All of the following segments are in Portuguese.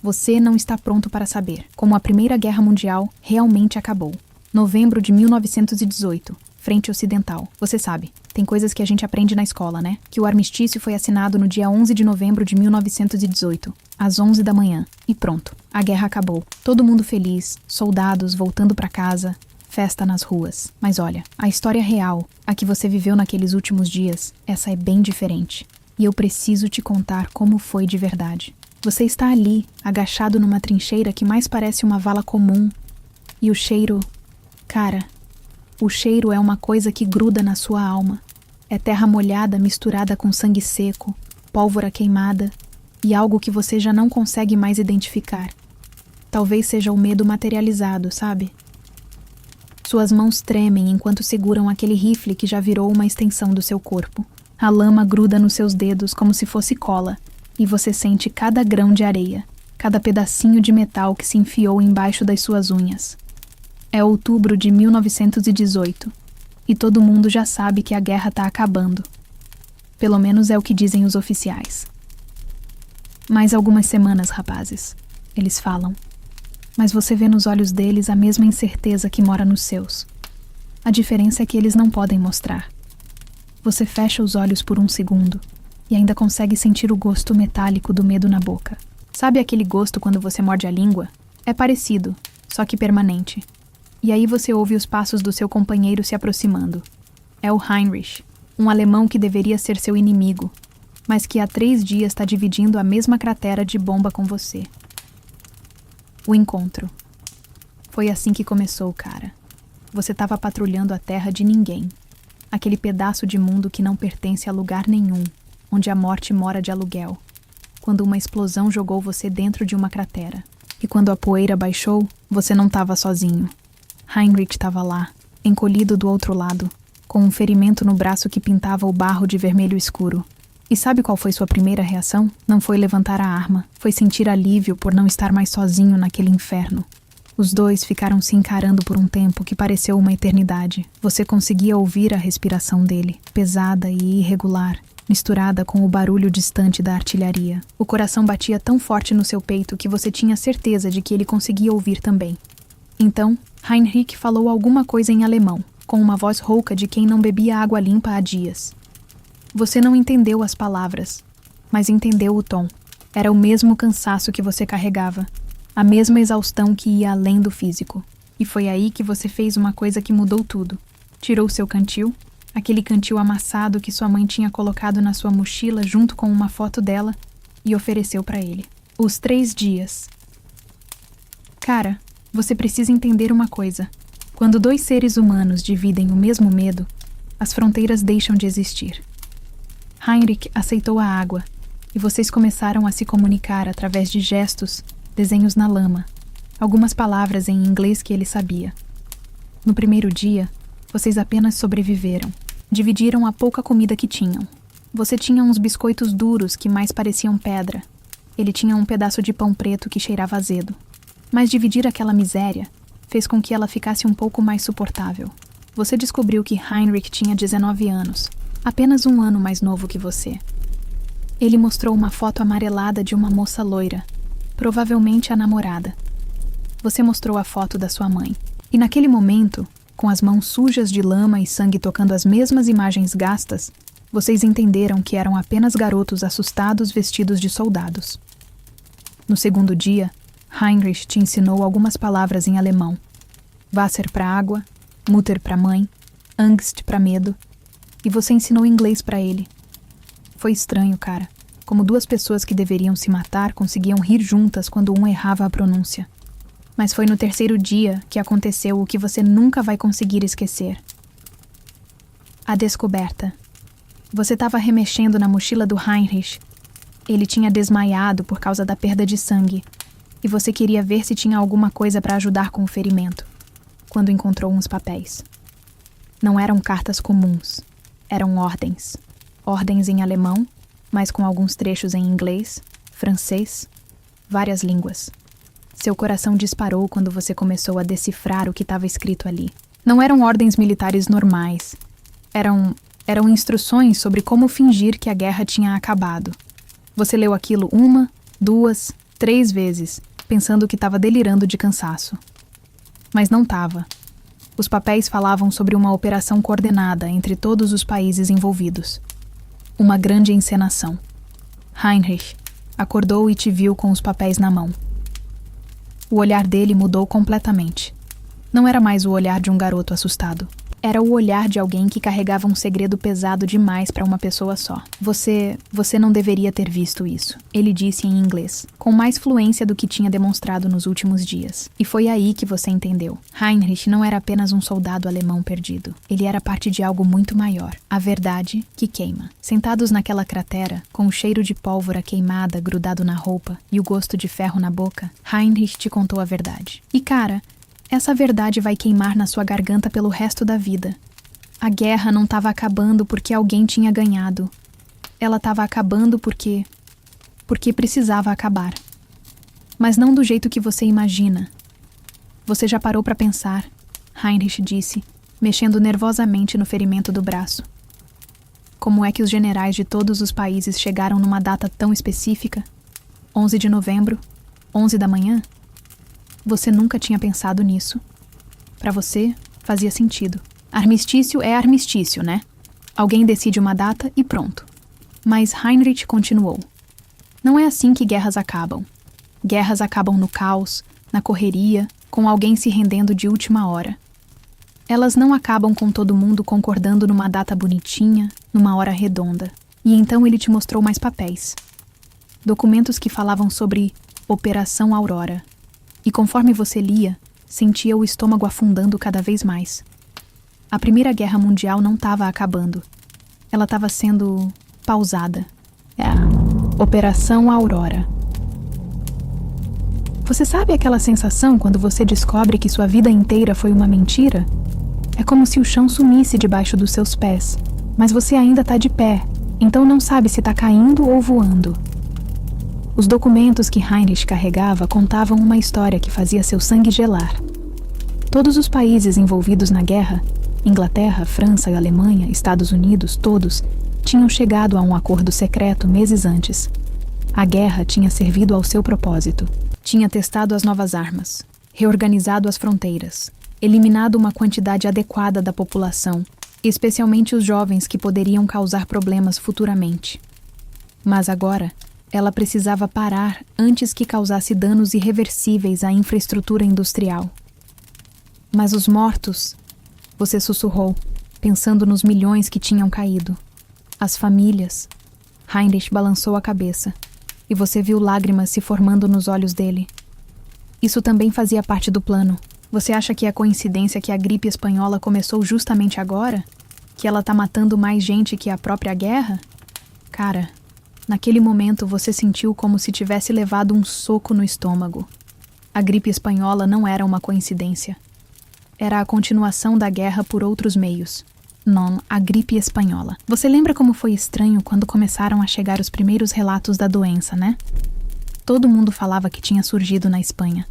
Você não está pronto para saber como a Primeira Guerra Mundial realmente acabou. Novembro de 1918, Frente Ocidental. Você sabe, tem coisas que a gente aprende na escola, né? Que o armistício foi assinado no dia 11 de novembro de 1918, às 11 da manhã. E pronto, a guerra acabou. Todo mundo feliz, soldados voltando para casa, festa nas ruas. Mas olha, a história real, a que você viveu naqueles últimos dias, essa é bem diferente. E eu preciso te contar como foi de verdade. Você está ali, agachado numa trincheira que mais parece uma vala comum. E o cheiro... Cara, o cheiro é uma coisa que gruda na sua alma. É terra molhada misturada com sangue seco, pólvora queimada e algo que você já não consegue mais identificar. Talvez seja o medo materializado, sabe? Suas mãos tremem enquanto seguram aquele rifle que já virou uma extensão do seu corpo. A lama gruda nos seus dedos como se fosse cola. E você sente cada grão de areia, cada pedacinho de metal que se enfiou embaixo das suas unhas. É outubro de 1918, e todo mundo já sabe que a guerra está acabando. Pelo menos é o que dizem os oficiais. Mais algumas semanas, rapazes, eles falam. Mas você vê nos olhos deles a mesma incerteza que mora nos seus. A diferença é que eles não podem mostrar. Você fecha os olhos por um segundo, e ainda consegue sentir o gosto metálico do medo na boca. Sabe aquele gosto quando você morde a língua? É parecido, só que permanente. E aí você ouve os passos do seu companheiro se aproximando. É o Heinrich, um alemão que deveria ser seu inimigo, mas que há 3 dias está dividindo a mesma cratera de bomba com você. O encontro. Foi assim que começou, cara. Você estava patrulhando a terra de ninguém. Aquele pedaço de mundo que não pertence a lugar nenhum, onde a morte mora de aluguel, quando uma explosão jogou você dentro de uma cratera. E quando a poeira baixou, você não estava sozinho. Heinrich estava lá, encolhido do outro lado, com um ferimento no braço que pintava o barro de vermelho escuro. E sabe qual foi sua primeira reação? Não foi levantar a arma, foi sentir alívio por não estar mais sozinho naquele inferno. Os dois ficaram se encarando por um tempo que pareceu uma eternidade. Você conseguia ouvir a respiração dele, pesada e irregular, misturada com o barulho distante da artilharia. O coração batia tão forte no seu peito que você tinha certeza de que ele conseguia ouvir também. Então, Heinrich falou alguma coisa em alemão, com uma voz rouca de quem não bebia água limpa há dias. Você não entendeu as palavras, mas entendeu o tom. Era o mesmo cansaço que você carregava, a mesma exaustão que ia além do físico. E foi aí que você fez uma coisa que mudou tudo. Tirou seu cantil, aquele cantil amassado que sua mãe tinha colocado na sua mochila junto com uma foto dela, e ofereceu para ele. Os 3 dias. Cara, você precisa entender uma coisa. Quando 2 seres humanos dividem o mesmo medo, as fronteiras deixam de existir. Heinrich aceitou a água, e vocês começaram a se comunicar através de gestos, desenhos na lama, algumas palavras em inglês que ele sabia. No primeiro dia, vocês apenas sobreviveram. Dividiram a pouca comida que tinham. Você tinha uns biscoitos duros que mais pareciam pedra. Ele tinha um pedaço de pão preto que cheirava azedo. Mas dividir aquela miséria fez com que ela ficasse um pouco mais suportável. Você descobriu que Heinrich tinha 19 anos, apenas 1 ano mais novo que você. Ele mostrou uma foto amarelada de uma moça loira, provavelmente a namorada. Você mostrou a foto da sua mãe. E naquele momento, com as mãos sujas de lama e sangue tocando as mesmas imagens gastas, vocês entenderam que eram apenas garotos assustados vestidos de soldados. No segundo dia, Heinrich te ensinou algumas palavras em alemão. Wasser para água, Mutter para mãe, Angst para medo, e você ensinou inglês para ele. Foi estranho, cara, como 2 pessoas que deveriam se matar conseguiam rir juntas quando um errava a pronúncia. Mas foi no 3º dia que aconteceu o que você nunca vai conseguir esquecer. A descoberta. Você estava remexendo na mochila do Heinrich. Ele tinha desmaiado por causa da perda de sangue, e você queria ver se tinha alguma coisa para ajudar com o ferimento, quando encontrou uns papéis. Não eram cartas comuns, eram ordens. Ordens em alemão, mas com alguns trechos em inglês, francês, várias línguas. Seu coração disparou quando você começou a decifrar o que estava escrito ali. Não eram ordens militares normais. Eram instruções sobre como fingir que a guerra tinha acabado. Você leu aquilo 1, 2, 3 vezes, pensando que estava delirando de cansaço. Mas não estava. Os papéis falavam sobre uma operação coordenada entre todos os países envolvidos. Uma grande encenação. Heinrich acordou e te viu com os papéis na mão. O olhar dele mudou completamente. Não era mais o olhar de um garoto assustado. Era o olhar de alguém que carregava um segredo pesado demais para uma pessoa só. Você não deveria ter visto isso, ele disse em inglês, com mais fluência do que tinha demonstrado nos últimos dias. E foi aí que você entendeu. Heinrich não era apenas um soldado alemão perdido. Ele era parte de algo muito maior. A verdade que queima. Sentados naquela cratera, com o cheiro de pólvora queimada grudado na roupa e o gosto de ferro na boca, Heinrich te contou a verdade. E cara, essa verdade vai queimar na sua garganta pelo resto da vida. A guerra não estava acabando porque alguém tinha ganhado. Ela estava acabando porque precisava acabar. Mas não do jeito que você imagina. Você já parou para pensar, Heinrich disse, mexendo nervosamente no ferimento do braço. Como é que os generais de todos os países chegaram numa data tão específica? 11 de novembro? 11 da manhã? Você nunca tinha pensado nisso. Para você, fazia sentido. Armistício é armistício, né? Alguém decide uma data e pronto. Mas Heinrich continuou. Não é assim que guerras acabam. Guerras acabam no caos, na correria, com alguém se rendendo de última hora. Elas não acabam com todo mundo concordando numa data bonitinha, numa hora redonda. E então ele te mostrou mais papéis. Documentos que falavam sobre Operação Aurora. E conforme você lia, sentia o estômago afundando cada vez mais. A Primeira Guerra Mundial não estava acabando. Ela estava sendo pausada. Operação Aurora. Você sabe aquela sensação quando você descobre que sua vida inteira foi uma mentira? É como se o chão sumisse debaixo dos seus pés, mas você ainda está de pé, então não sabe se está caindo ou voando. Os documentos que Heinrich carregava contavam uma história que fazia seu sangue gelar. Todos os países envolvidos na guerra, Inglaterra, França, Alemanha, Estados Unidos, todos, tinham chegado a um acordo secreto meses antes. A guerra tinha servido ao seu propósito. Tinha testado as novas armas, reorganizado as fronteiras, eliminado uma quantidade adequada da população, especialmente os jovens que poderiam causar problemas futuramente. Mas agora, ela precisava parar antes que causasse danos irreversíveis à infraestrutura industrial. Mas os mortos, você sussurrou, pensando nos milhões que tinham caído. As famílias. Heinrich balançou a cabeça, e você viu lágrimas se formando nos olhos dele. Isso também fazia parte do plano. Você acha que é coincidência que a gripe espanhola começou justamente agora? Que ela tá matando mais gente que a própria guerra? Cara, naquele momento você sentiu como se tivesse levado um soco no estômago. A gripe espanhola não era uma coincidência. Era a continuação da guerra por outros meios. Não, a gripe espanhola. Você lembra como foi estranho quando começaram a chegar os primeiros relatos da doença, né? Todo mundo falava que tinha surgido na Espanha.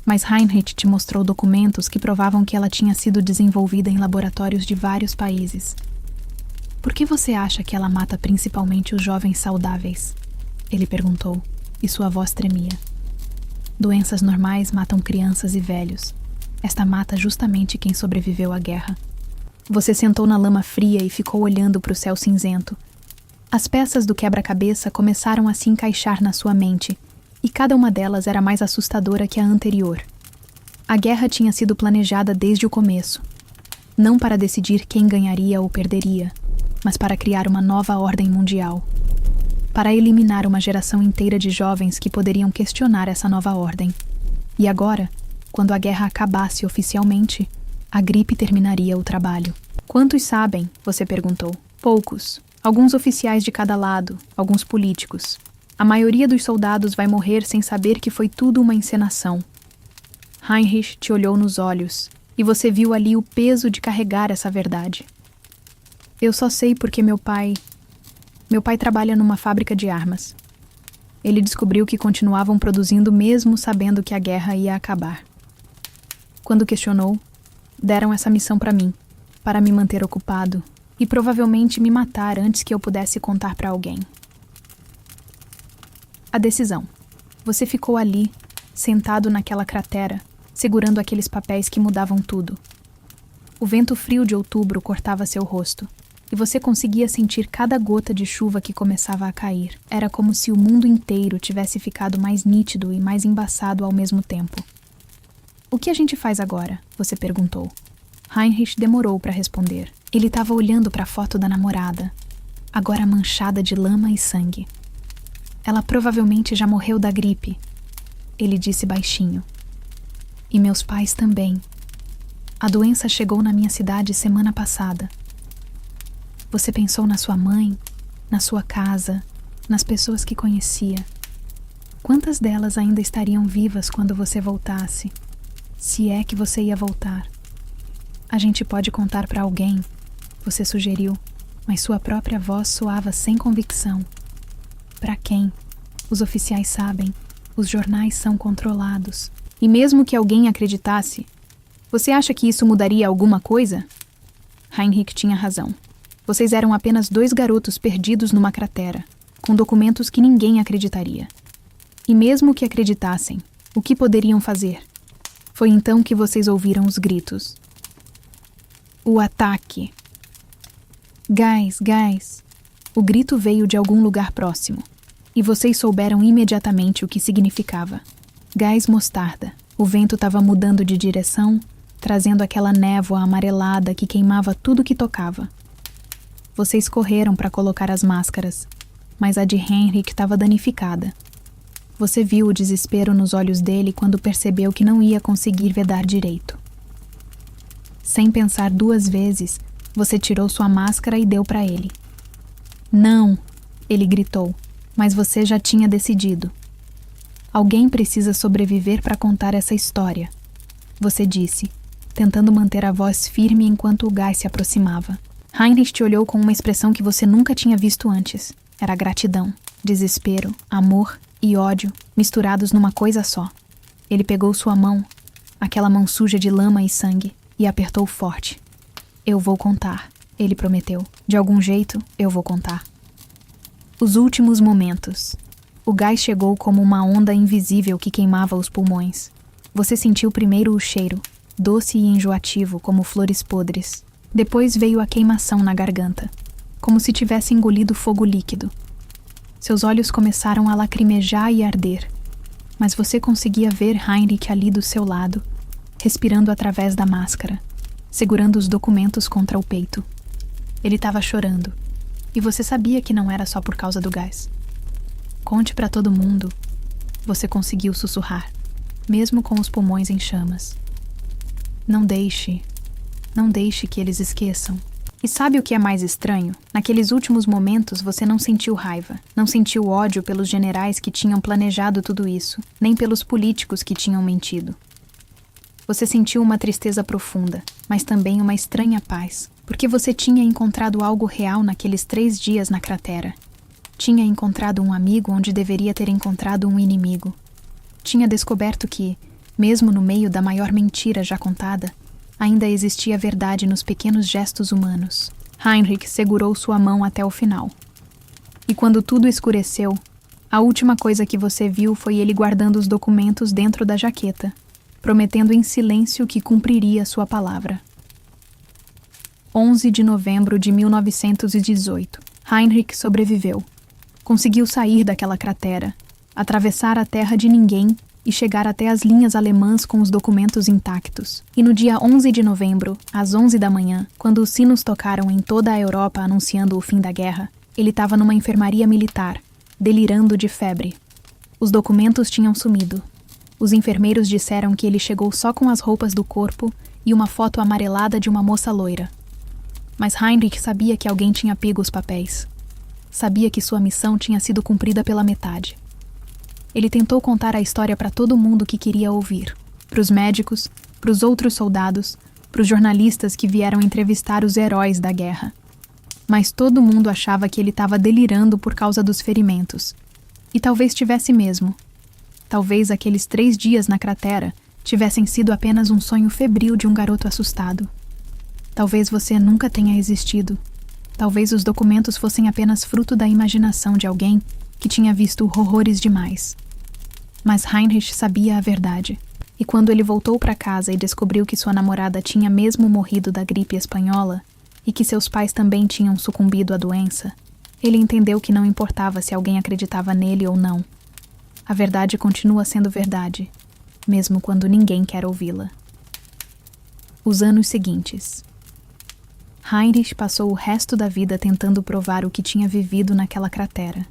Mas Heinrich te mostrou documentos que provavam que ela tinha sido desenvolvida em laboratórios de vários países. Por que você acha que ela mata principalmente os jovens saudáveis? Ele perguntou, e sua voz tremia. Doenças normais matam crianças e velhos. Esta mata justamente quem sobreviveu à guerra. Você sentou na lama fria e ficou olhando para o céu cinzento. As peças do quebra-cabeça começaram a se encaixar na sua mente, e cada uma delas era mais assustadora que a anterior. A guerra tinha sido planejada desde o começo. Não para decidir quem ganharia ou perderia, mas para criar uma nova ordem mundial. Para eliminar uma geração inteira de jovens que poderiam questionar essa nova ordem. E agora, quando a guerra acabasse oficialmente, a gripe terminaria o trabalho. Quantos sabem? Você perguntou. Poucos. Alguns oficiais de cada lado, alguns políticos. A maioria dos soldados vai morrer sem saber que foi tudo uma encenação. Heinrich te olhou nos olhos, e você viu ali o peso de carregar essa verdade. Eu só sei porque meu pai trabalha numa fábrica de armas. Ele descobriu que continuavam produzindo mesmo sabendo que a guerra ia acabar. Quando questionou, deram essa missão para mim, para me manter ocupado e provavelmente me matar antes que eu pudesse contar para alguém. A decisão. Você ficou ali, sentado naquela cratera, segurando aqueles papéis que mudavam tudo. O vento frio de outubro cortava seu rosto, e você conseguia sentir cada gota de chuva que começava a cair. Era como se o mundo inteiro tivesse ficado mais nítido e mais embaçado ao mesmo tempo. O que a gente faz agora? Você perguntou. Heinrich demorou para responder. Ele estava olhando para a foto da namorada, agora manchada de lama e sangue. Ela provavelmente já morreu da gripe, ele disse baixinho. E meus pais também. A doença chegou na minha cidade semana passada. Você pensou na sua mãe, na sua casa, nas pessoas que conhecia. Quantas delas ainda estariam vivas quando você voltasse? Se é que você ia voltar. A gente pode contar para alguém, você sugeriu, mas sua própria voz soava sem convicção. Para quem? Os oficiais sabem, os jornais são controlados. E mesmo que alguém acreditasse, você acha que isso mudaria alguma coisa? Heinrich tinha razão. Vocês eram apenas 2 garotos perdidos numa cratera, com documentos que ninguém acreditaria. E mesmo que acreditassem, o que poderiam fazer? Foi então que vocês ouviram os gritos. O ataque. Gás, gás. O grito veio de algum lugar próximo, e vocês souberam imediatamente o que significava. Gás mostarda. O vento estava mudando de direção, trazendo aquela névoa amarelada que queimava tudo que tocava. Vocês correram para colocar as máscaras, mas a de Heinrich estava danificada. Você viu o desespero nos olhos dele quando percebeu que não ia conseguir vedar direito. Sem pensar 2 vezes, você tirou sua máscara e deu para ele. Não, ele gritou, mas você já tinha decidido. Alguém precisa sobreviver para contar essa história, você disse, tentando manter a voz firme enquanto o gás se aproximava. Heinrich te olhou com uma expressão que você nunca tinha visto antes. Era gratidão, desespero, amor e ódio misturados numa coisa só. Ele pegou sua mão, aquela mão suja de lama e sangue, e apertou forte. Eu vou contar, ele prometeu. De algum jeito, eu vou contar. Os últimos momentos. O gás chegou como uma onda invisível que queimava os pulmões. Você sentiu primeiro o cheiro, doce e enjoativo como flores podres. Depois veio a queimação na garganta, como se tivesse engolido fogo líquido. Seus olhos começaram a lacrimejar e arder, mas você conseguia ver Heinrich ali do seu lado, respirando através da máscara, segurando os documentos contra o peito. Ele estava chorando, e você sabia que não era só por causa do gás. Conte para todo mundo, você conseguiu sussurrar, mesmo com os pulmões em chamas. Não deixe que eles esqueçam. E sabe o que é mais estranho? Naqueles últimos momentos você não sentiu raiva, não sentiu ódio pelos generais que tinham planejado tudo isso, nem pelos políticos que tinham mentido. Você sentiu uma tristeza profunda, mas também uma estranha paz, porque você tinha encontrado algo real naqueles 3 dias na cratera. Tinha encontrado um amigo onde deveria ter encontrado um inimigo. Tinha descoberto que, mesmo no meio da maior mentira já contada, ainda existia verdade nos pequenos gestos humanos. Heinrich segurou sua mão até o final. E quando tudo escureceu, a última coisa que você viu foi ele guardando os documentos dentro da jaqueta, prometendo em silêncio que cumpriria sua palavra. 11 de novembro de 1918. Heinrich sobreviveu. Conseguiu sair daquela cratera, atravessar a terra de ninguém e chegar até as linhas alemãs com os documentos intactos. E no dia 11 de novembro, às 11 da manhã, quando os sinos tocaram em toda a Europa anunciando o fim da guerra, ele estava numa enfermaria militar, delirando de febre. Os documentos tinham sumido. Os enfermeiros disseram que ele chegou só com as roupas do corpo e uma foto amarelada de uma moça loira. Mas Heinrich sabia que alguém tinha pego os papéis. Sabia que sua missão tinha sido cumprida pela metade. Ele tentou contar a história para todo mundo que queria ouvir. Para os médicos, para os outros soldados, para os jornalistas que vieram entrevistar os heróis da guerra. Mas todo mundo achava que ele estava delirando por causa dos ferimentos. E talvez tivesse mesmo. Talvez aqueles 3 dias na cratera tivessem sido apenas um sonho febril de um garoto assustado. Talvez você nunca tenha existido. Talvez os documentos fossem apenas fruto da imaginação de alguém que tinha visto horrores demais. Mas Heinrich sabia a verdade. E quando ele voltou para casa e descobriu que sua namorada tinha mesmo morrido da gripe espanhola e que seus pais também tinham sucumbido à doença, ele entendeu que não importava se alguém acreditava nele ou não. A verdade continua sendo verdade, mesmo quando ninguém quer ouvi-la. Os anos seguintes. Heinrich passou o resto da vida tentando provar o que tinha vivido naquela cratera.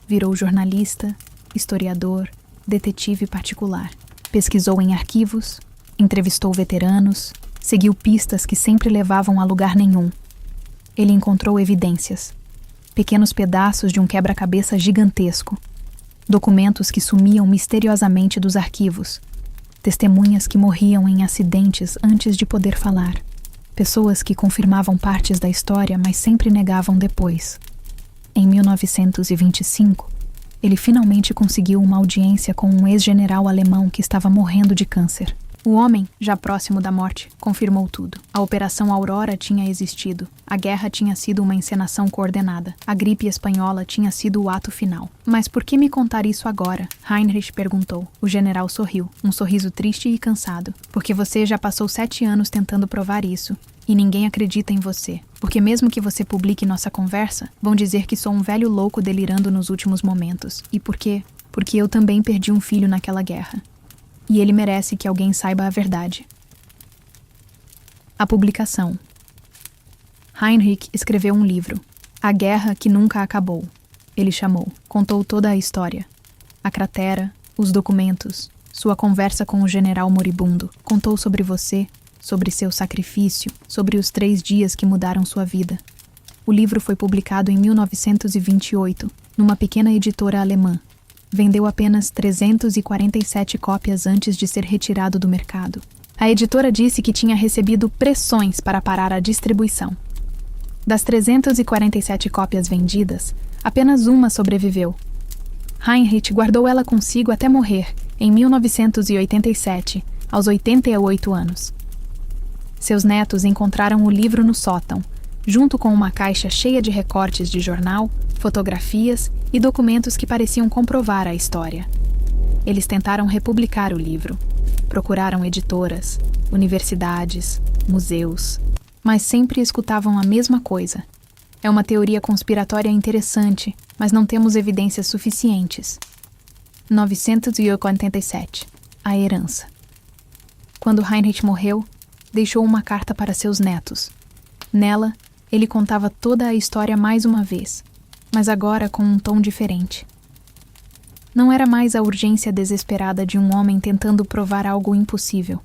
Virou jornalista, historiador, detetive particular. Pesquisou em arquivos, entrevistou veteranos, seguiu pistas que sempre levavam a lugar nenhum. Ele encontrou evidências, pequenos pedaços de um quebra-cabeça gigantesco, documentos que sumiam misteriosamente dos arquivos, testemunhas que morriam em acidentes antes de poder falar, pessoas que confirmavam partes da história, mas sempre negavam depois. Em 1925, ele finalmente conseguiu uma audiência com um ex-general alemão que estava morrendo de câncer. O homem, já próximo da morte, confirmou tudo. A Operação Aurora tinha existido. A guerra tinha sido uma encenação coordenada. A gripe espanhola tinha sido o ato final. Mas por que me contar isso agora? Heinrich perguntou. O general sorriu, um sorriso triste e cansado. Porque você já passou 7 anos tentando provar isso. E ninguém acredita em você. Porque mesmo que você publique nossa conversa, vão dizer que sou um velho louco delirando nos últimos momentos. E por quê? Porque eu também perdi um filho naquela guerra. E ele merece que alguém saiba a verdade. A publicação. Heinrich escreveu um livro, A Guerra que Nunca Acabou. Ele chamou, contou toda a história. A cratera, os documentos, sua conversa com o general moribundo. Contou sobre você, sobre seu sacrifício, sobre os 3 dias que mudaram sua vida. O livro foi publicado em 1928, numa pequena editora alemã. Vendeu apenas 347 cópias antes de ser retirado do mercado. A editora disse que tinha recebido pressões para parar a distribuição. Das 347 cópias vendidas, apenas uma sobreviveu. Heinrich guardou ela consigo até morrer, em 1987, aos 88 anos. Seus netos encontraram o livro no sótão, junto com uma caixa cheia de recortes de jornal, fotografias e documentos que pareciam comprovar a história. Eles tentaram republicar o livro. Procuraram editoras, universidades, museus, mas sempre escutavam a mesma coisa. É uma teoria conspiratória interessante, mas não temos evidências suficientes. 987. A herança. Quando Heinrich morreu, deixou uma carta para seus netos. Nela, ele contava toda a história mais uma vez, mas agora com um tom diferente. Não era mais a urgência desesperada de um homem tentando provar algo impossível.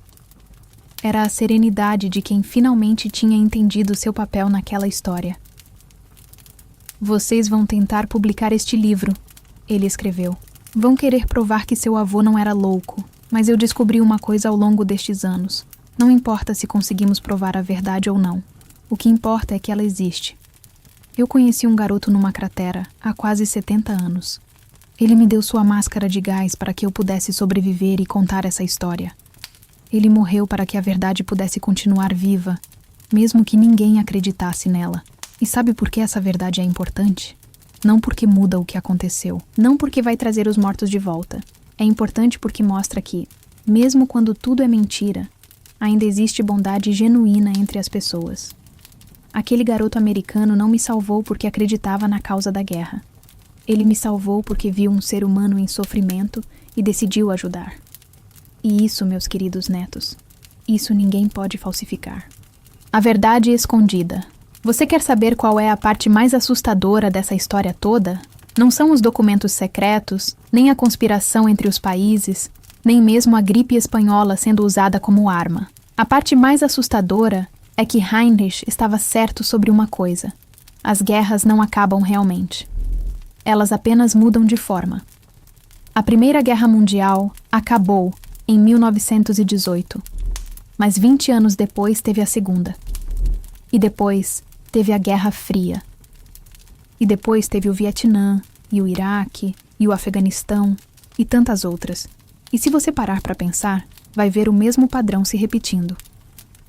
Era a serenidade de quem finalmente tinha entendido seu papel naquela história. Vocês vão tentar publicar este livro, ele escreveu. Vão querer provar que seu avô não era louco, mas eu descobri uma coisa ao longo destes anos. Não importa se conseguimos provar a verdade ou não. O que importa é que ela existe. Eu conheci um garoto numa cratera há quase 70 anos. Ele me deu sua máscara de gás para que eu pudesse sobreviver e contar essa história. Ele morreu para que a verdade pudesse continuar viva, mesmo que ninguém acreditasse nela. E sabe por que essa verdade é importante? Não porque muda o que aconteceu, não porque vai trazer os mortos de volta. É importante porque mostra que, mesmo quando tudo é mentira, ainda existe bondade genuína entre as pessoas. Aquele garoto americano não me salvou porque acreditava na causa da guerra. Ele me salvou porque viu um ser humano em sofrimento e decidiu ajudar. E isso, meus queridos netos, isso ninguém pode falsificar. A verdade escondida. Você quer saber qual é a parte mais assustadora dessa história toda? Não são os documentos secretos, nem a conspiração entre os países, nem mesmo a gripe espanhola sendo usada como arma. A parte mais assustadora é que Heinrich estava certo sobre uma coisa. As guerras não acabam realmente. Elas apenas mudam de forma. A Primeira Guerra Mundial acabou em 1918, mas 20 anos depois teve a Segunda. E depois teve a Guerra Fria. E depois teve o Vietnã, e o Iraque, e o Afeganistão, e tantas outras. E se você parar para pensar, vai ver o mesmo padrão se repetindo.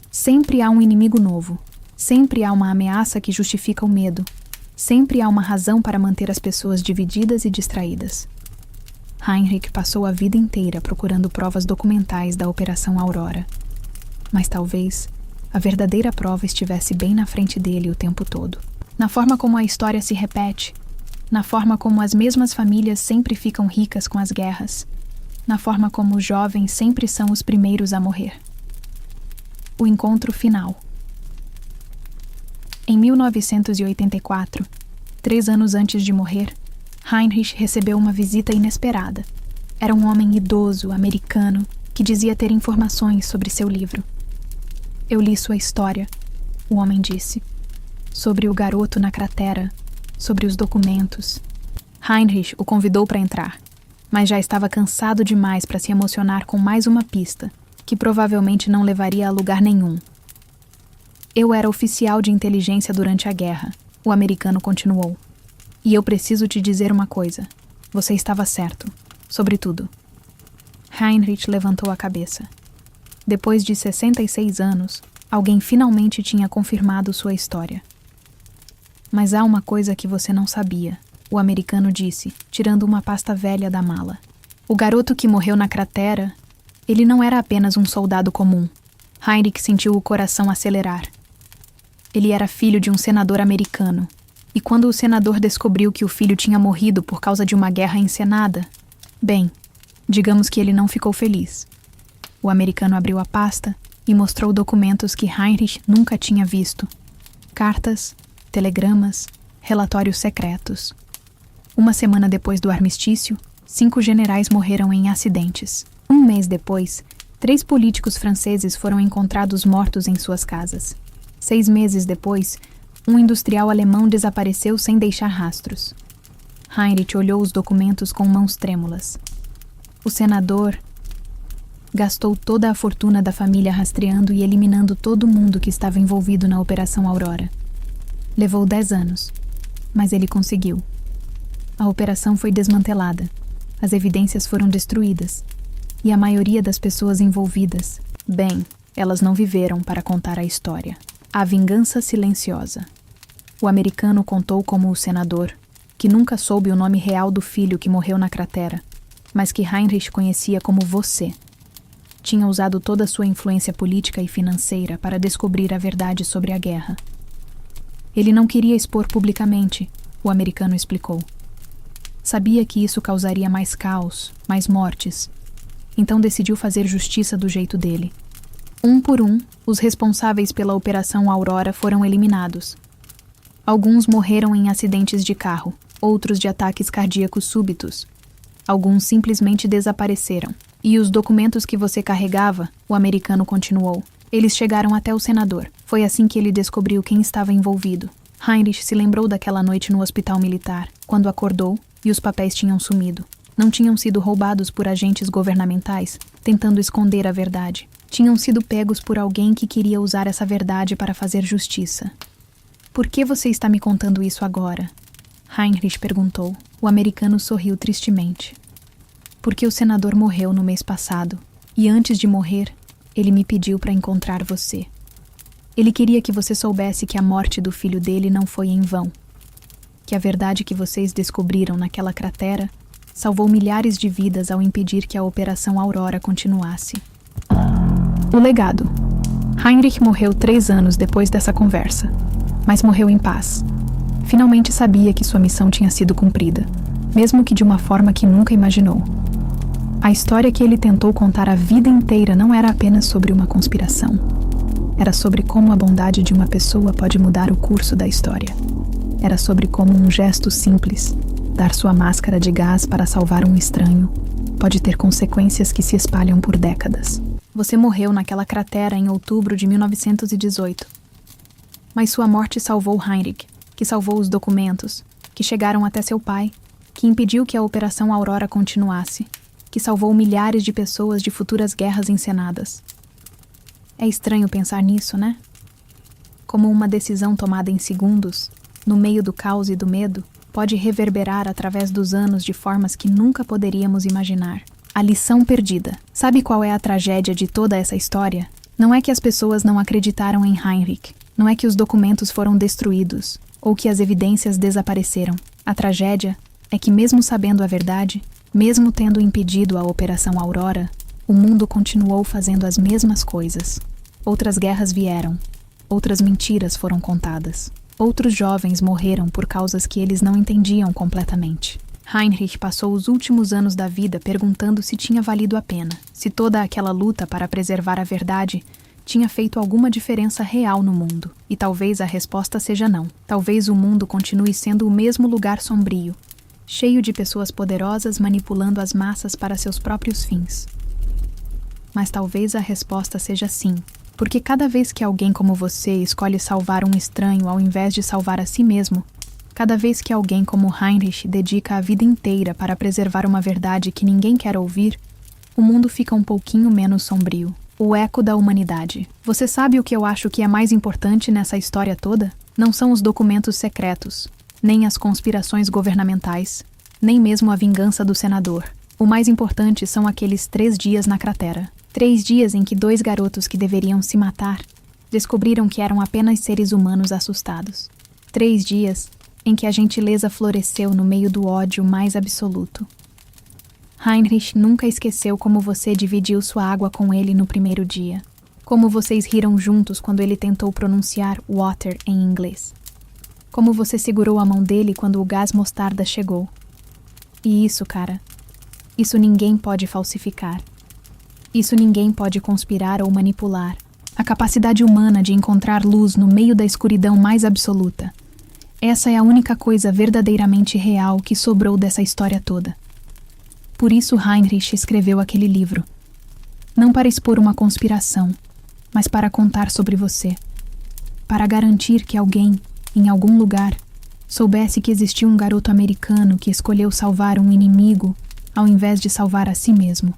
Sempre há um inimigo novo. Sempre há uma ameaça que justifica o medo. Sempre há uma razão para manter as pessoas divididas e distraídas. Heinrich passou a vida inteira procurando provas documentais da Operação Aurora. Mas talvez a verdadeira prova estivesse bem na frente dele o tempo todo. Na forma como a história se repete, na forma como as mesmas famílias sempre ficam ricas com as guerras, na forma como os jovens sempre são os primeiros a morrer. O encontro final. Em 1984, 3 anos antes de morrer, Heinrich recebeu uma visita inesperada. Era um homem idoso, americano, que dizia ter informações sobre seu livro. Eu li sua história, o homem disse. Sobre o garoto na cratera, sobre os documentos. Heinrich o convidou para entrar, mas já estava cansado demais para se emocionar com mais uma pista, que provavelmente não levaria a lugar nenhum. Eu era oficial de inteligência durante a guerra, o americano continuou. E eu preciso te dizer uma coisa. Você estava certo. Sobre tudo. Heinrich levantou a cabeça. Depois de 66 anos, alguém finalmente tinha confirmado sua história. Mas há uma coisa que você não sabia, o americano disse, tirando uma pasta velha da mala. O garoto que morreu na cratera, ele não era apenas um soldado comum. Heinrich sentiu o coração acelerar. Ele era filho de um senador americano. E quando o senador descobriu que o filho tinha morrido por causa de uma guerra encenada, bem, digamos que ele não ficou feliz. O americano abriu a pasta e mostrou documentos que Heinrich nunca tinha visto. Cartas, telegramas, relatórios secretos. Uma semana depois do armistício, 5 generais morreram em acidentes. Um mês depois, 3 políticos franceses foram encontrados mortos em suas casas. 6 meses depois, um industrial alemão desapareceu sem deixar rastros. Heinrich olhou os documentos com mãos trêmulas. O senador gastou toda a fortuna da família rastreando e eliminando todo mundo que estava envolvido na Operação Aurora. Levou 10 anos, mas ele conseguiu. A operação foi desmantelada, as evidências foram destruídas, e a maioria das pessoas envolvidas, bem, elas não viveram para contar a história. A vingança silenciosa. O americano contou como o senador, que nunca soube o nome real do filho que morreu na cratera, mas que Heinrich conhecia como você, tinha usado toda a sua influência política e financeira para descobrir a verdade sobre a guerra. Ele não queria expor publicamente, o americano explicou. Sabia que isso causaria mais caos, mais mortes. Então decidiu fazer justiça do jeito dele. Um por um, os responsáveis pela Operação Aurora foram eliminados. Alguns morreram em acidentes de carro, outros de ataques cardíacos súbitos. Alguns simplesmente desapareceram. E os documentos que você carregava, o americano continuou, eles chegaram até o senador. Foi assim que ele descobriu quem estava envolvido. Heinrich se lembrou daquela noite no hospital militar, quando acordou e os papéis tinham sumido. Não tinham sido roubados por agentes governamentais, tentando esconder a verdade. Tinham sido pegos por alguém que queria usar essa verdade para fazer justiça. Por que você está me contando isso agora? Heinrich perguntou. O americano sorriu tristemente. Porque o senador morreu no mês passado, e antes de morrer, ele me pediu para encontrar você. Ele queria que você soubesse que a morte do filho dele não foi em vão. Que a verdade que vocês descobriram naquela cratera salvou milhares de vidas ao impedir que a Operação Aurora continuasse. O legado. Heinrich morreu 3 anos depois dessa conversa, mas morreu em paz. Finalmente sabia que sua missão tinha sido cumprida, mesmo que de uma forma que nunca imaginou. A história que ele tentou contar a vida inteira não era apenas sobre uma conspiração. Era sobre como a bondade de uma pessoa pode mudar o curso da história. Era sobre como um gesto simples, dar sua máscara de gás para salvar um estranho, pode ter consequências que se espalham por décadas. Você morreu naquela cratera em outubro de 1918. Mas sua morte salvou Heinrich, que salvou os documentos, que chegaram até seu pai, que impediu que a Operação Aurora continuasse, que salvou milhares de pessoas de futuras guerras encenadas. É estranho pensar nisso, né? Como uma decisão tomada em segundos, no meio do caos e do medo, pode reverberar através dos anos de formas que nunca poderíamos imaginar. A lição perdida. Sabe qual é a tragédia de toda essa história? Não é que as pessoas não acreditaram em Heinrich, não é que os documentos foram destruídos, ou que as evidências desapareceram. A tragédia é que, mesmo sabendo a verdade, Mesmo tendo impedido a Operação Aurora, o mundo continuou fazendo as mesmas coisas. Outras guerras vieram, outras mentiras foram contadas. Outros jovens morreram por causas que eles não entendiam completamente. Heinrich passou os últimos anos da vida perguntando se tinha valido a pena, se toda aquela luta para preservar a verdade tinha feito alguma diferença real no mundo. E talvez a resposta seja não. Talvez o mundo continue sendo o mesmo lugar sombrio, cheio de pessoas poderosas manipulando as massas para seus próprios fins. Mas talvez a resposta seja sim, porque cada vez que alguém como você escolhe salvar um estranho ao invés de salvar a si mesmo, cada vez que alguém como Heinrich dedica a vida inteira para preservar uma verdade que ninguém quer ouvir, o mundo fica um pouquinho menos sombrio. O eco da humanidade. Você sabe o que eu acho que é mais importante nessa história toda? Não são os documentos secretos, nem as conspirações governamentais, nem mesmo a vingança do senador. O mais importante são aqueles 3 dias na cratera. 3 dias em que 2 garotos que deveriam se matar descobriram que eram apenas seres humanos assustados. 3 dias em que a gentileza floresceu no meio do ódio mais absoluto. Heinrich nunca esqueceu como você dividiu sua água com ele no primeiro dia. Como vocês riram juntos quando ele tentou pronunciar water em inglês. Como você segurou a mão dele quando o gás mostarda chegou. E isso, cara, isso ninguém pode falsificar. Isso ninguém pode conspirar ou manipular. A capacidade humana de encontrar luz no meio da escuridão mais absoluta. Essa é a única coisa verdadeiramente real que sobrou dessa história toda. Por isso Heinrich escreveu aquele livro. Não para expor uma conspiração, mas para contar sobre você. Para garantir que alguém, em algum lugar, soubesse que existia um garoto americano que escolheu salvar um inimigo ao invés de salvar a si mesmo.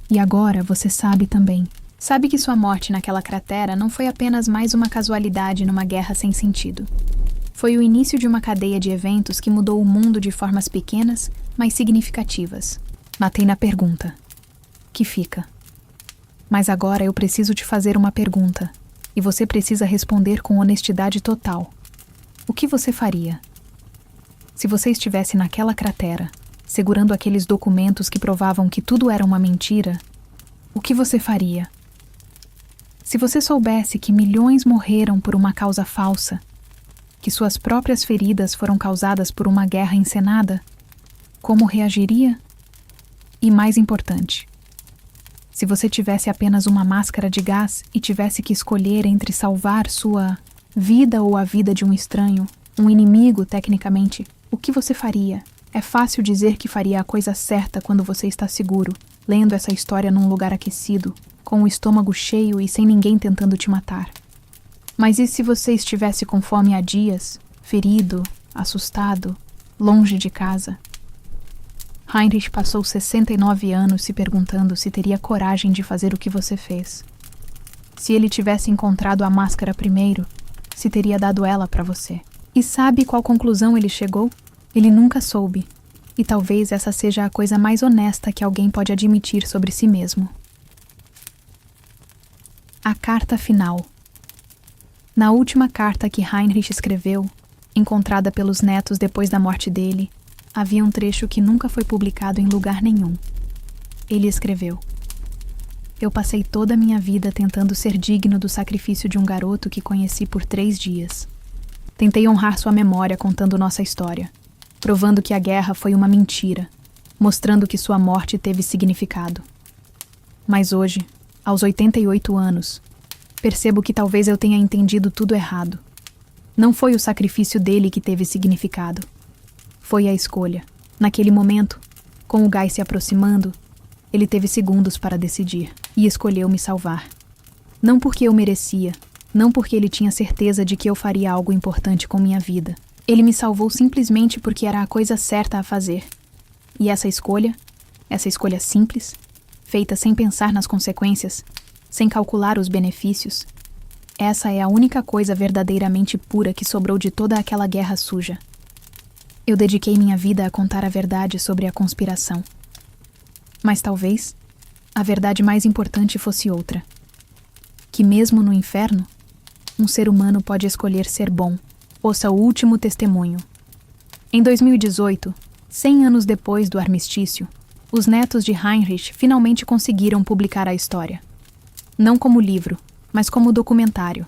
E agora você sabe também. Sabe que sua morte naquela cratera não foi apenas mais uma casualidade numa guerra sem sentido. Foi o início de uma cadeia de eventos que mudou o mundo de formas pequenas, mas significativas. Matei na pergunta. Que fica? Mas agora eu preciso te fazer uma pergunta, e você precisa responder com honestidade total. O que você faria? Se você estivesse naquela cratera, segurando aqueles documentos que provavam que tudo era uma mentira, o que você faria? Se você soubesse que milhões morreram por uma causa falsa, que suas próprias feridas foram causadas por uma guerra encenada, como reagiria? E mais importante, se você tivesse apenas uma máscara de gás e tivesse que escolher entre salvar sua vida ou a vida de um estranho, um inimigo tecnicamente, o que você faria? É fácil dizer que faria a coisa certa quando você está seguro, lendo essa história num lugar aquecido, com o estômago cheio e sem ninguém tentando te matar. Mas e se você estivesse com fome há dias, ferido, assustado, longe de casa? Heinrich passou 69 anos se perguntando se teria coragem de fazer o que você fez. Se ele tivesse encontrado a máscara primeiro, se teria dado ela para você. E sabe qual conclusão ele chegou? Ele nunca soube. E talvez essa seja a coisa mais honesta que alguém pode admitir sobre si mesmo. A carta final. Na última carta que Heinrich escreveu, encontrada pelos netos depois da morte dele, havia um trecho que nunca foi publicado em lugar nenhum. Ele escreveu: Eu passei toda a minha vida tentando ser digno do sacrifício de um garoto que conheci por 3 dias. Tentei honrar sua memória contando nossa história, provando que a guerra foi uma mentira, mostrando que sua morte teve significado. Mas hoje, aos 88 anos, percebo que talvez eu tenha entendido tudo errado. Não foi o sacrifício dele que teve significado. Foi a escolha. Naquele momento, com o gás se aproximando, ele teve segundos para decidir e escolheu me salvar. Não porque eu merecia, não porque ele tinha certeza de que eu faria algo importante com minha vida. Ele me salvou simplesmente porque era a coisa certa a fazer. E essa escolha simples, feita sem pensar nas consequências, sem calcular os benefícios, essa é a única coisa verdadeiramente pura que sobrou de toda aquela guerra suja. Eu dediquei minha vida a contar a verdade sobre a conspiração. Mas talvez a verdade mais importante fosse outra. Que mesmo no inferno, um ser humano pode escolher ser bom. Ouça o último testemunho. Em 2018, 100 anos depois do armistício, os netos de Heinrich finalmente conseguiram publicar a história. Não como livro, mas como documentário.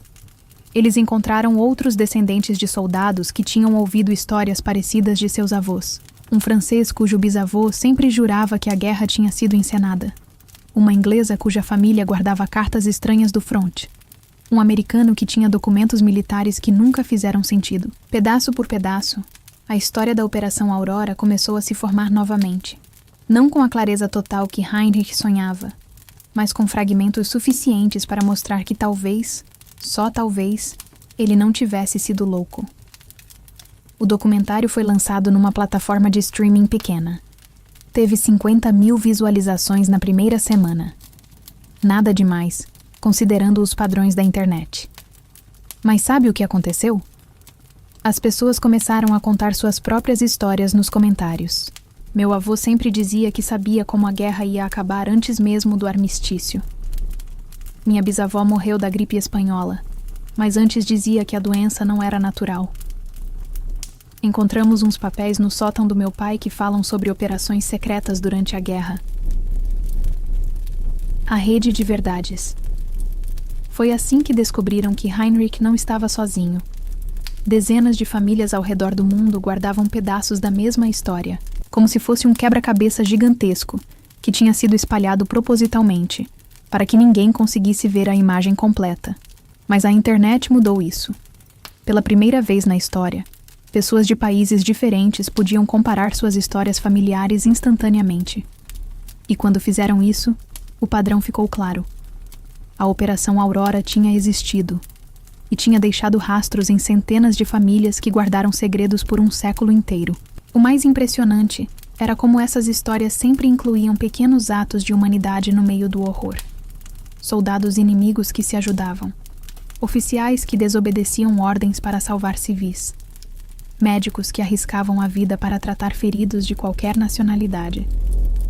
Eles encontraram outros descendentes de soldados que tinham ouvido histórias parecidas de seus avós. Um francês cujo bisavô sempre jurava que a guerra tinha sido encenada. Uma inglesa cuja família guardava cartas estranhas do fronte. Um americano que tinha documentos militares que nunca fizeram sentido. Pedaço por pedaço, a história da Operação Aurora começou a se formar novamente. Não com a clareza total que Heinrich sonhava, mas com fragmentos suficientes para mostrar que talvez, só talvez, ele não tivesse sido louco. O documentário foi lançado numa plataforma de streaming pequena. Teve 50.000 visualizações na primeira semana. Nada demais, considerando os padrões da internet. Mas sabe o que aconteceu? As pessoas começaram a contar suas próprias histórias nos comentários. Meu avô sempre dizia que sabia como a guerra ia acabar antes mesmo do armistício. Minha bisavó morreu da gripe espanhola, mas antes dizia que a doença não era natural. Encontramos uns papéis no sótão do meu pai que falam sobre operações secretas durante a guerra. A rede de verdades. Foi assim que descobriram que Heinrich não estava sozinho. Dezenas de famílias ao redor do mundo guardavam pedaços da mesma história, como se fosse um quebra-cabeça gigantesco, que tinha sido espalhado propositalmente, para que ninguém conseguisse ver a imagem completa. Mas a internet mudou isso. Pela primeira vez na história, pessoas de países diferentes podiam comparar suas histórias familiares instantaneamente. E quando fizeram isso, o padrão ficou claro. A Operação Aurora tinha existido e tinha deixado rastros em centenas de famílias que guardaram segredos por um século inteiro. O mais impressionante era como essas histórias sempre incluíam pequenos atos de humanidade no meio do horror. Soldados inimigos que se ajudavam. Oficiais que desobedeciam ordens para salvar civis. Médicos que arriscavam a vida para tratar feridos de qualquer nacionalidade.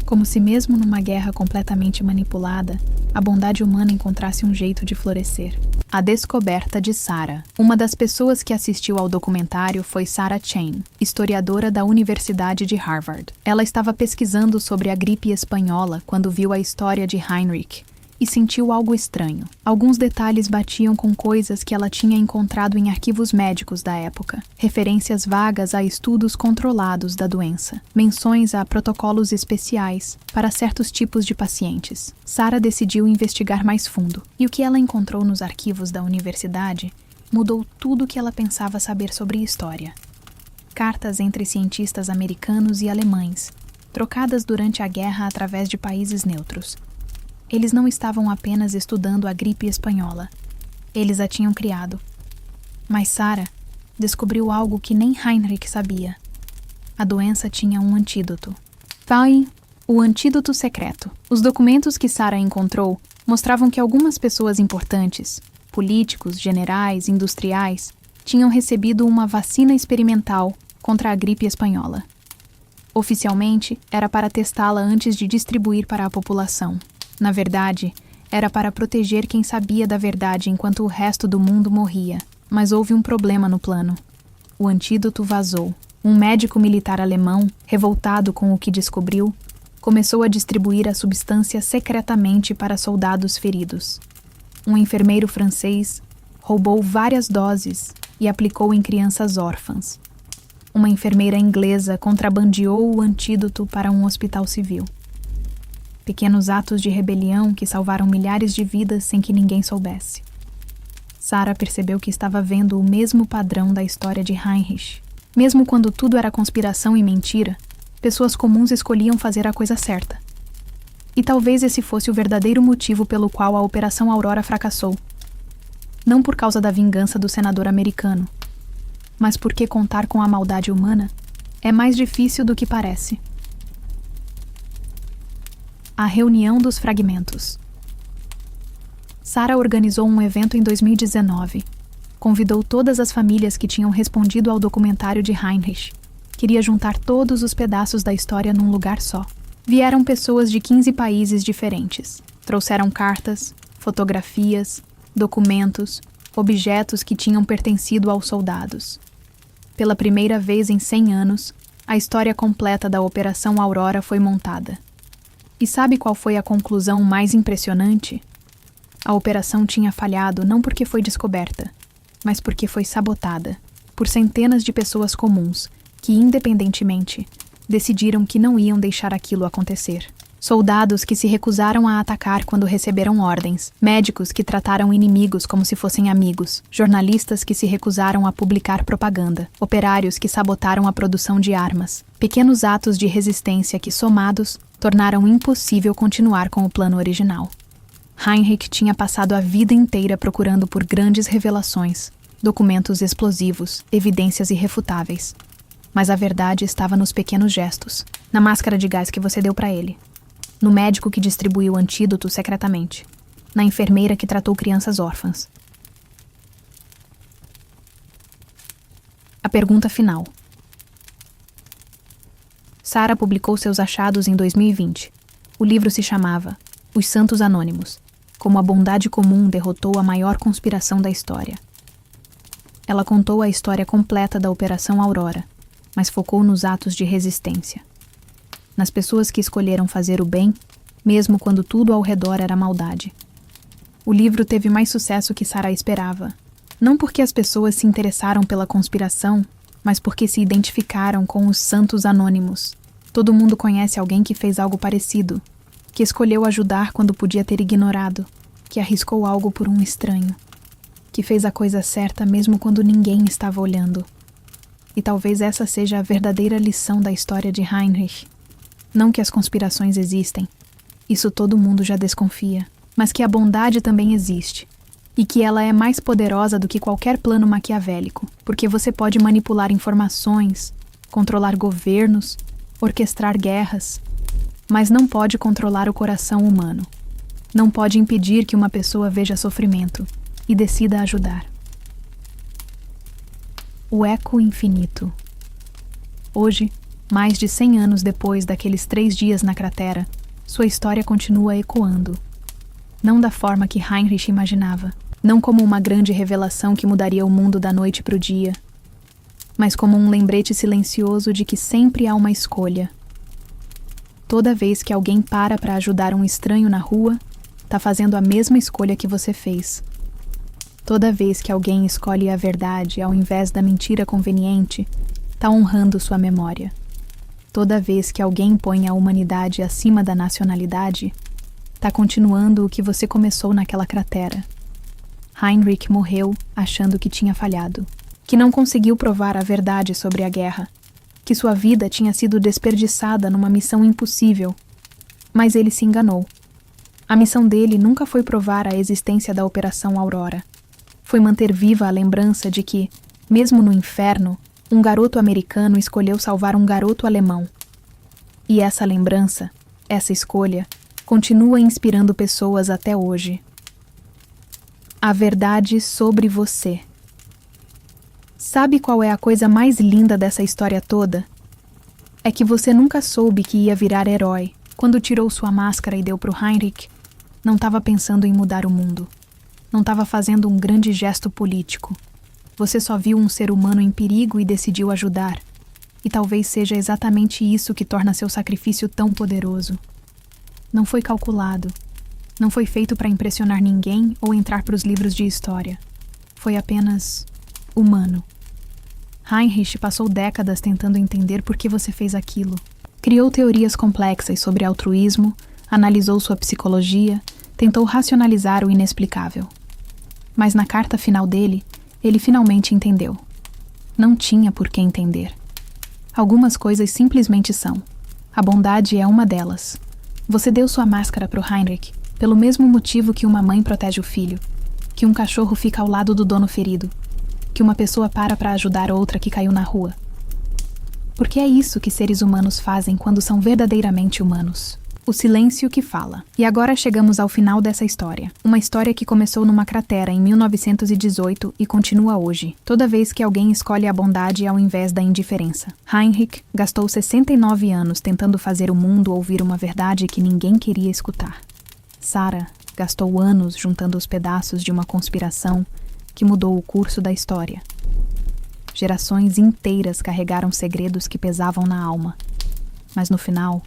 Como se mesmo numa guerra completamente manipulada, a bondade humana encontrasse um jeito de florescer. A descoberta de Sarah. Uma das pessoas que assistiu ao documentário foi Sarah Chain, historiadora da Universidade de Harvard. Ela estava pesquisando sobre a gripe espanhola quando viu a história de Heinrich e sentiu algo estranho. Alguns detalhes batiam com coisas que ela tinha encontrado em arquivos médicos da época. Referências vagas a estudos controlados da doença. Menções a protocolos especiais para certos tipos de pacientes. Sarah decidiu investigar mais fundo. E o que ela encontrou nos arquivos da universidade mudou tudo o que ela pensava saber sobre história. Cartas entre cientistas americanos e alemães, trocadas durante a guerra através de países neutros. Eles não estavam apenas estudando a gripe espanhola. Eles a tinham criado. Mas Sarah descobriu algo que nem Heinrich sabia. A doença tinha um antídoto. Vai, o antídoto secreto. Os documentos que Sarah encontrou mostravam que algumas pessoas importantes, políticos, generais, industriais, tinham recebido uma vacina experimental contra a gripe espanhola. Oficialmente, era para testá-la antes de distribuir para a população. Na verdade, era para proteger quem sabia da verdade enquanto o resto do mundo morria. Mas houve um problema no plano. O antídoto vazou. Um médico militar alemão, revoltado com o que descobriu, começou a distribuir a substância secretamente para soldados feridos. Um enfermeiro francês roubou várias doses e aplicou em crianças órfãs. Uma enfermeira inglesa contrabandeou o antídoto para um hospital civil. Pequenos atos de rebelião que salvaram milhares de vidas sem que ninguém soubesse. Sarah percebeu que estava vendo o mesmo padrão da história de Heinrich. Mesmo quando tudo era conspiração e mentira, pessoas comuns escolhiam fazer a coisa certa. E talvez esse fosse o verdadeiro motivo pelo qual a Operação Aurora fracassou. Não por causa da vingança do senador americano, mas porque contar com a maldade humana é mais difícil do que parece. A reunião dos fragmentos. Sarah organizou um evento em 2019. Convidou todas as famílias que tinham respondido ao documentário de Heinrich. Queria juntar todos os pedaços da história num lugar só. Vieram pessoas de 15 países diferentes. Trouxeram cartas, fotografias, documentos, objetos que tinham pertencido aos soldados. Pela primeira vez em 100 anos, A história completa da Operação Aurora foi montada. E sabe qual foi a conclusão mais impressionante? A operação tinha falhado não porque foi descoberta, mas porque foi sabotada por centenas de pessoas comuns que, independentemente, decidiram que não iam deixar aquilo acontecer. Soldados que se recusaram a atacar quando receberam ordens, médicos que trataram inimigos como se fossem amigos, jornalistas que se recusaram a publicar propaganda, operários que sabotaram a produção de armas, pequenos atos de resistência que, somados, tornaram impossível continuar com o plano original. Heinrich tinha passado a vida inteira procurando por grandes revelações, documentos explosivos, evidências irrefutáveis. Mas a verdade estava nos pequenos gestos, na máscara de gás que você deu para ele, no médico que distribuiu antídotos secretamente, na enfermeira que tratou crianças órfãs. A pergunta final. Sarah publicou seus achados em 2020. O livro se chamava Os Santos Anônimos, como a bondade comum derrotou a maior conspiração da história. Ela contou a história completa da Operação Aurora, mas focou nos atos de resistência. Nas pessoas que escolheram fazer o bem, mesmo quando tudo ao redor era maldade. O livro teve mais sucesso que Sarah esperava, não porque as pessoas se interessaram pela conspiração, mas porque se identificaram com os santos anônimos. Todo mundo conhece alguém que fez algo parecido, que escolheu ajudar quando podia ter ignorado, que arriscou algo por um estranho, que fez a coisa certa mesmo quando ninguém estava olhando. E talvez essa seja a verdadeira lição da história de Heinrich. Não que as conspirações existem, isso todo mundo já desconfia, mas que a bondade também existe, e que ela é mais poderosa do que qualquer plano maquiavélico, porque você pode manipular informações, controlar governos, orquestrar guerras, mas não pode controlar o coração humano. Não pode impedir que uma pessoa veja sofrimento e decida ajudar. O eco infinito. Hoje, mais de 100 anos depois daqueles 3 dias na cratera, sua história continua ecoando. Não da forma que Heinrich imaginava, não como uma grande revelação que mudaria o mundo da noite para o dia, mas como um lembrete silencioso de que sempre há uma escolha. Toda vez que alguém para ajudar um estranho na rua, está fazendo a mesma escolha que você fez. Toda vez que alguém escolhe a verdade ao invés da mentira conveniente, está honrando sua memória. Toda vez que alguém põe a humanidade acima da nacionalidade, está continuando o que você começou naquela cratera. Heinrich morreu achando que tinha falhado, que não conseguiu provar a verdade sobre a guerra, que sua vida tinha sido desperdiçada numa missão impossível. Mas ele se enganou. A missão dele nunca foi provar a existência da Operação Aurora. Foi manter viva a lembrança de que, mesmo no inferno, um garoto americano escolheu salvar um garoto alemão. E essa lembrança, essa escolha, continua inspirando pessoas até hoje. A verdade sobre você. Sabe qual é a coisa mais linda dessa história toda? É que você nunca soube que ia virar herói. Quando tirou sua máscara e deu pro Heinrich, não estava pensando em mudar o mundo. Não estava fazendo um grande gesto político. Você só viu um ser humano em perigo e decidiu ajudar. E talvez seja exatamente isso que torna seu sacrifício tão poderoso. Não foi calculado. Não foi feito para impressionar ninguém ou entrar para os livros de história. Foi apenas humano. Heinrich passou décadas tentando entender por que você fez aquilo. Criou teorias complexas sobre altruísmo, analisou sua psicologia, tentou racionalizar o inexplicável. Mas na carta final dele, ele finalmente entendeu. Não tinha por que entender. Algumas coisas simplesmente são. A bondade é uma delas. Você deu sua máscara para o Heinrich pelo mesmo motivo que uma mãe protege o filho, que um cachorro fica ao lado do dono ferido, que uma pessoa para ajudar outra que caiu na rua. Porque é isso que seres humanos fazem quando são verdadeiramente humanos. O silêncio que fala. E agora chegamos ao final dessa história. Uma história que começou numa cratera em 1918 e continua hoje, toda vez que alguém escolhe a bondade ao invés da indiferença. Heinrich gastou 69 anos tentando fazer o mundo ouvir uma verdade que ninguém queria escutar. Sarah gastou anos juntando os pedaços de uma conspiração que mudou o curso da história. Gerações inteiras carregaram segredos que pesavam na alma. Mas no final,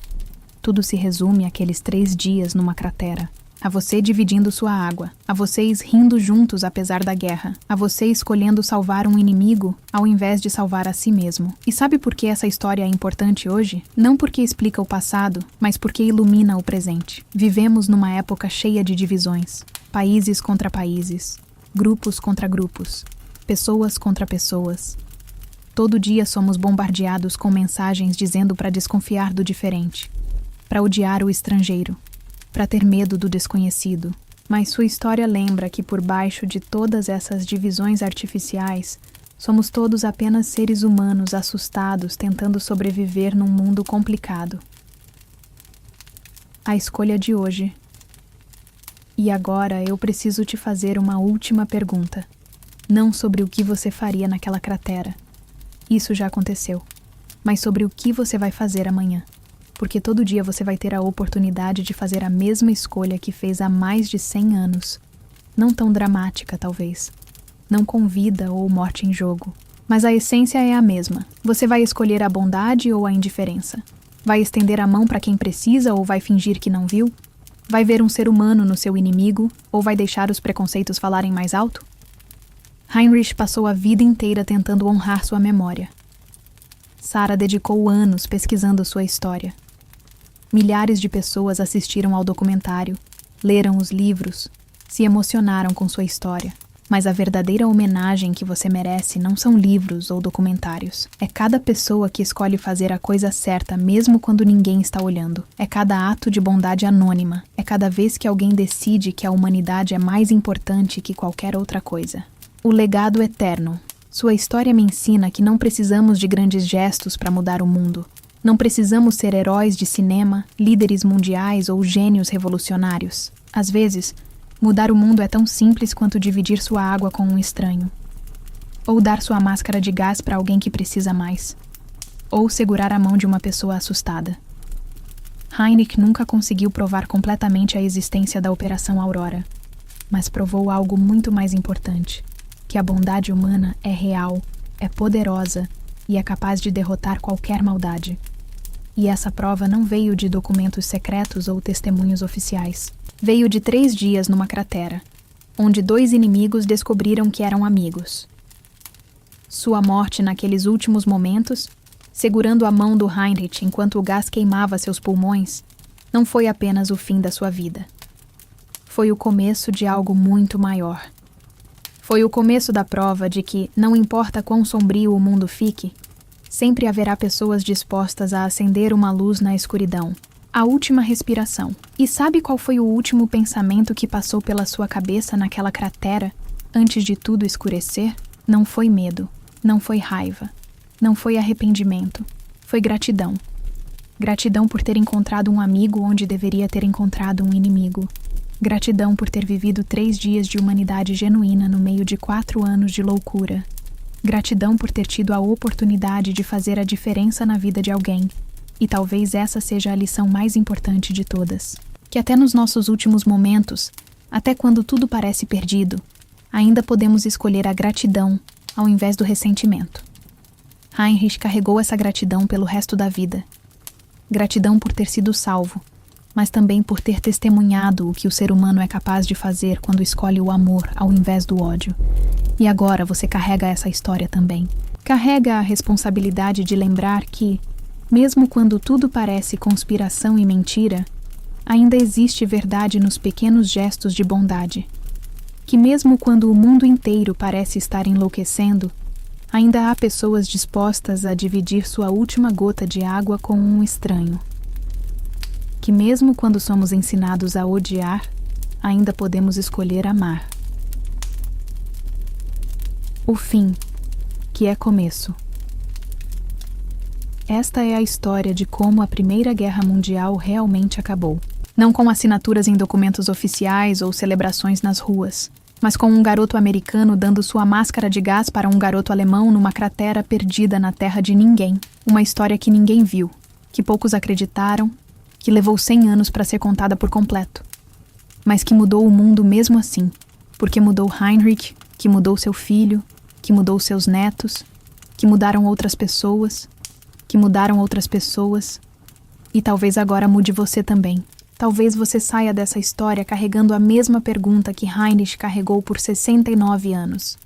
tudo se resume àqueles 3 dias numa cratera. A você dividindo sua água, a vocês rindo juntos apesar da guerra, a você escolhendo salvar um inimigo ao invés de salvar a si mesmo. E sabe por que essa história é importante hoje? Não porque explica o passado, mas porque ilumina o presente. Vivemos numa época cheia de divisões. Países contra países, grupos contra grupos, pessoas contra pessoas. Todo dia somos bombardeados com mensagens dizendo para desconfiar do diferente, para odiar o estrangeiro, para ter medo do desconhecido. Mas sua história lembra que por baixo de todas essas divisões artificiais, somos todos apenas seres humanos assustados tentando sobreviver num mundo complicado. A escolha de hoje. E agora eu preciso te fazer uma última pergunta. Não sobre o que você faria naquela cratera. Isso já aconteceu. Mas sobre o que você vai fazer amanhã. Porque todo dia você vai ter a oportunidade de fazer a mesma escolha que fez há mais de 100 anos. Não tão dramática, talvez. Não com vida ou morte em jogo. Mas a essência é a mesma. Você vai escolher a bondade ou a indiferença? Vai estender a mão para quem precisa ou vai fingir que não viu? Vai ver um ser humano no seu inimigo ou vai deixar os preconceitos falarem mais alto? Heinrich passou a vida inteira tentando honrar sua memória. Sarah dedicou anos pesquisando sua história. Milhares de pessoas assistiram ao documentário, leram os livros, se emocionaram com sua história. Mas a verdadeira homenagem que você merece não são livros ou documentários. É cada pessoa que escolhe fazer a coisa certa mesmo quando ninguém está olhando. É cada ato de bondade anônima. É cada vez que alguém decide que a humanidade é mais importante que qualquer outra coisa. O legado eterno. Sua história me ensina que não precisamos de grandes gestos para mudar o mundo. Não precisamos ser heróis de cinema, líderes mundiais ou gênios revolucionários. Às vezes, mudar o mundo é tão simples quanto dividir sua água com um estranho. Ou dar sua máscara de gás para alguém que precisa mais. Ou segurar a mão de uma pessoa assustada. Heinrich nunca conseguiu provar completamente a existência da Operação Aurora, mas provou algo muito mais importante. Que a bondade humana é real, é poderosa e é capaz de derrotar qualquer maldade. E essa prova não veio de documentos secretos ou testemunhos oficiais. Veio de 3 dias numa cratera, onde 2 inimigos descobriram que eram amigos. Sua morte naqueles últimos momentos, segurando a mão do Heinrich enquanto o gás queimava seus pulmões, não foi apenas o fim da sua vida. Foi o começo de algo muito maior. Foi o começo da prova de que, não importa quão sombrio o mundo fique, sempre haverá pessoas dispostas a acender uma luz na escuridão. A última respiração. E sabe qual foi o último pensamento que passou pela sua cabeça naquela cratera, antes de tudo escurecer? Não foi medo, não foi raiva, não foi arrependimento, foi gratidão. Gratidão por ter encontrado um amigo onde deveria ter encontrado um inimigo. Gratidão por ter vivido 3 dias de humanidade genuína no meio de 4 anos de loucura. Gratidão por ter tido a oportunidade de fazer a diferença na vida de alguém. E talvez essa seja a lição mais importante de todas. Que até nos nossos últimos momentos, até quando tudo parece perdido, ainda podemos escolher a gratidão ao invés do ressentimento. Heinrich carregou essa gratidão pelo resto da vida. Gratidão por ter sido salvo, mas também por ter testemunhado o que o ser humano é capaz de fazer quando escolhe o amor ao invés do ódio. E agora você carrega essa história também. Carrega a responsabilidade de lembrar que, mesmo quando tudo parece conspiração e mentira, ainda existe verdade nos pequenos gestos de bondade. Que mesmo quando o mundo inteiro parece estar enlouquecendo, ainda há pessoas dispostas a dividir sua última gota de água com um estranho. Que mesmo quando somos ensinados a odiar, ainda podemos escolher amar. O fim, que é começo. Esta é a história de como a Primeira Guerra Mundial realmente acabou. Não com assinaturas em documentos oficiais ou celebrações nas ruas, mas com um garoto americano dando sua máscara de gás para um garoto alemão numa cratera perdida na terra de ninguém. Uma história que ninguém viu, que poucos acreditaram, que levou 100 anos para ser contada por completo. Mas que mudou o mundo mesmo assim, porque mudou Heinrich, que mudou seu filho, que mudou seus netos que mudaram outras pessoas, e talvez agora mude você também. Talvez você saia dessa história carregando a mesma pergunta que Heinrich carregou por 69 anos.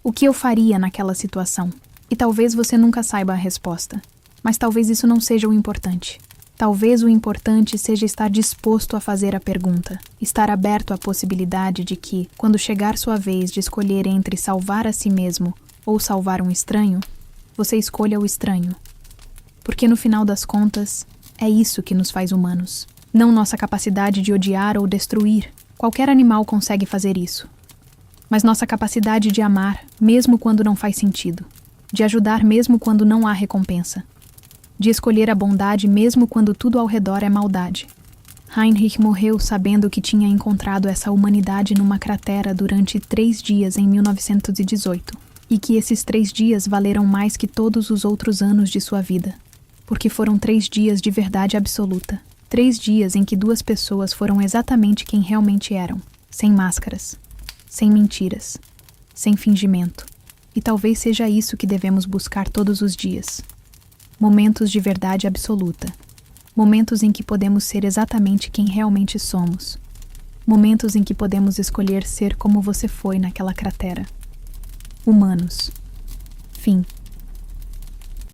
O que eu faria naquela situação? E talvez você nunca saiba a resposta. Mas talvez isso não seja o importante. Talvez o importante seja estar disposto a fazer a pergunta, estar aberto à possibilidade de que, quando chegar sua vez de escolher entre salvar a si mesmo ou salvar um estranho, você escolha o estranho. Porque no final das contas, é isso que nos faz humanos. Não nossa capacidade de odiar ou destruir. Qualquer animal consegue fazer isso. Mas nossa capacidade de amar, mesmo quando não faz sentido. De ajudar mesmo quando não há recompensa. De escolher a bondade mesmo quando tudo ao redor é maldade. Heinrich morreu sabendo que tinha encontrado essa humanidade numa cratera durante 3 dias em 1918, e que esses 3 dias valeram mais que todos os outros anos de sua vida, porque foram 3 dias de verdade absoluta, 3 dias em que 2 pessoas foram exatamente quem realmente eram, sem máscaras, sem mentiras, sem fingimento, e talvez seja isso que devemos buscar todos os dias. Momentos de verdade absoluta. Momentos em que podemos ser exatamente quem realmente somos. Momentos em que podemos escolher ser como você foi naquela cratera. Humanos. Fim.